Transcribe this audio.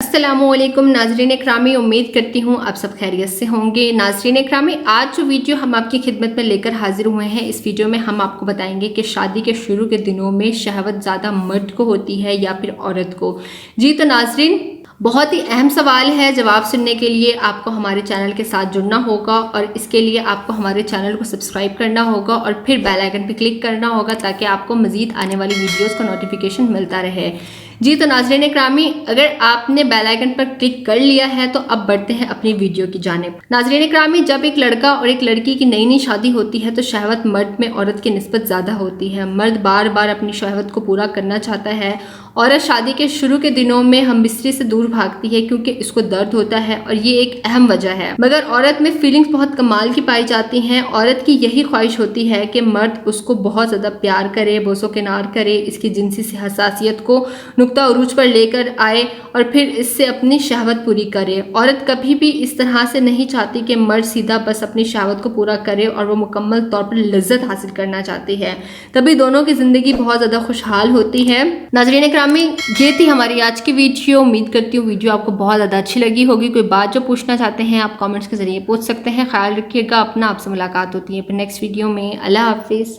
अस्सलामु अलैकुम नाजरीन इकरामी, उम्मीद करती हूँ आप सब खैरियत से होंगे। नाजरीन इकरामी, आज जो वीडियो हम आपकी खिदमत में लेकर हाजिर हुए हैं, इस वीडियो में हम आपको बताएंगे कि शादी के शुरू के दिनों में शहवत ज़्यादा मर्द को होती है या फिर औरत को। जी तो नाजरीन, बहुत ही अहम सवाल है। जवाब सुनने के लिए आपको हमारे चैनल के साथ जुड़ना होगा और इसके लिए आपको हमारे चैनल को सब्सक्राइब करना होगा और फिर बेल आइकन पर क्लिक करना होगा ताकि आपको मज़ीद आने वाली वीडियोस का नोटिफिकेशन मिलता रहे। जी तो नाज़रीन इकरामी, अगर आपने बेल आइकन पर क्लिक कर लिया है तो अब बढ़ते हैं अपनी वीडियो की जानिब। नाज़रीन इकरामी, जब एक लड़का और एक लड़की की नई नई शादी होती है तो शहवत मर्द में औरत की निस्बत ज़्यादा होती है। मर्द बार बार अपनी शहवत को पूरा करना चाहता है। औरत शादी के शुरू के दिनों में हम बिस्तरे से दूर भागती है क्योंकि इसको दर्द होता है और ये एक अहम वजह है। मगर औरत में फीलिंग्स बहुत कमाल की पाई जाती हैं। औरत की यही ख्वाहिश होती है कि मर्द उसको बहुत ज़्यादा प्यार करे, बोसो किनार करे, इसकी जिनसी हसासियत को नुक्ता उरूज पर लेकर आए और फिर इससे अपनी शहवत पूरी करे। औरत कभी भी इस तरह से नहीं चाहती कि मर्द सीधा बस अपनी शहवत को पूरा करे और वो मुकम्मल तौर पर लज्जत हासिल करना चाहती है। तभी दोनों की ज़िंदगी बहुत ज़्यादा खुशहाल होती है। नाज़रीन इकरामी, ये थी हमारी आज की वीडियो। उम्मीद करती हूँ वीडियो आपको बहुत ज़्यादा अच्छी लगी होगी। कोई बात जो पूछना चाहते हैं आप कमेंट्स के ज़रिए पूछ सकते हैं। ख्याल रखिएगा अपना, आपसे मुलाकात होती है फिर नेक्स्ट वीडियो में। अल्लाह हाफिज़।